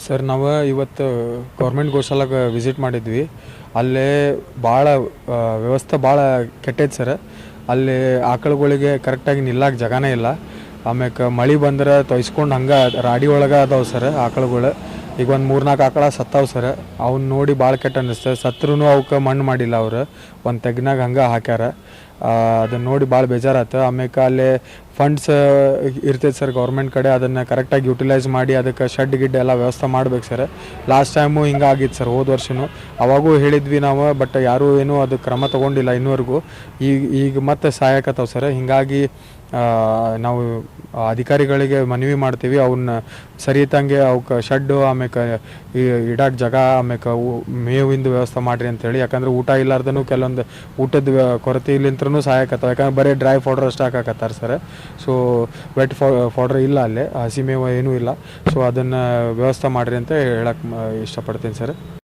Sir ನಾವು ಇವತ್ತು government ಗೋಶಾಲಾಗೆ visit ಮಾಡಿದ್ವಿ. ಅಲ್ಲೇ ಭಾಳ ವ್ಯವಸ್ಥೆ ಭಾಳ ಕೆಟ್ಟೈತೆ ಸರ್. ಅಲ್ಲಿ ಆಕಳುಗಳಿಗೆ ಕರೆಕ್ಟಾಗಿ ನಿಲ್ಲಕ್ಕೆ ಜಾಗನೇ ಇಲ್ಲ. ಆಮ್ಯಾಕೆ ಮಳೆ ಬಂದ್ರೆ ತೊಯ್ಸ್ಕೊಂಡು ಹಂಗೆ ರಾಡಿ ಒಳಗೆ ಅದಾವೆ ಸರ್ ಆಕಳುಗಳು. ಈಗ ಒಂದು 3-4 ಆಕಳ ಸತ್ತಾವೆ ಸರ್. ಅವ್ನ ನೋಡಿ ಭಾಳ ಕೆಟ್ಟ ಅನ್ನಿಸ್ತದೆ. ಸತ್ರೂ ಅವಕ್ಕೆ ಮಣ್ಣು ಮಾಡಿಲ್ಲ ಅವರು, ಒಂದು ತೆಗ್ನಾಗ ಹಂಗೆ ಹಾಕ್ಯಾರ. ಅದನ್ನು ನೋಡಿ ಭಾಳ ಬೇಜಾರಾಯ್ತು. ಆಮ್ಯಾಕೆ ಅಲ್ಲಿ ಫಂಡ್ಸ್ ಇರ್ತೈತೆ ಸರ್ ಗೌರ್ಮೆಂಟ್ ಕಡೆ, ಅದನ್ನು ಕರೆಕ್ಟಾಗಿ ಯುಟಿಲೈಸ್ ಮಾಡಿ ಅದಕ್ಕೆ ಶೆಡ್ ಗಿಡ್ ಎಲ್ಲ ವ್ಯವಸ್ಥೆ ಮಾಡ್ಬೇಕು ಸರ್. ಲಾಸ್ಟ್ ಟೈಮು ಹಿಂಗೆ ಆಗಿತ್ತು ಸರ್, ಹೋದ ವರ್ಷವೂ ಅವಾಗೂ ಹೇಳಿದ್ವಿ ನಾವು, ಬಟ್ ಯಾರೂ ಏನೂ ಅದು ಕ್ರಮ ತೊಗೊಂಡಿಲ್ಲ ಇನ್ನೂವರೆಗೂ. ಈಗ ಮತ್ತೆ ಸಹಾಯಕತ್ತವ ಸರ್. ಹೀಗಾಗಿ ನಾವು ಅಧಿಕಾರಿಗಳಿಗೆ ಮನವಿ ಮಾಡ್ತೀವಿ, ಅವನ್ನ ಸರಿಯತ್ತಂಗೆ ಅವಕ್ಕೆ ಶೆಡ್ಡು, ಆಮ್ಯಾಕೆ ಇಡಕ್ಕೆ ಜಾಗ, ಆಮ್ಯಾಕೆ ಮೇವಿಂದು ವ್ಯವಸ್ಥೆ ಮಾಡಿರಿ ಅಂತೇಳಿ. ಯಾಕಂದ್ರೆ ಊಟ ಇಲ್ಲಾರ್ದೂ ಕೆಲವೊಂದು ಊಟದ ಕೊರತೆ ಇಲ್ಲಿಂತ್ರನೂ ಸಹಾಯಕತ್ತವ. ಯಾಕಂದ್ರೆ ಬರೀ ಡ್ರೈ ಫೌಡರ್ ಅಷ್ಟು ಹಾಕಾಕತ್ತಾರೆ ಸರ್. ಸೊ ವೆಟ್ ಫೌಡರ್ ಇಲ್ಲ, ಅಲ್ಲೇ ಹಸಿ ಮೇವು ಏನೂ ಇಲ್ಲ. ಸೊ ಅದನ್ನು ವ್ಯವಸ್ಥೆ ಮಾಡಿರಿ ಅಂತ ಹೇಳಕ್ಕೆ ಇಷ್ಟಪಡ್ತೀನಿ ಸರ್.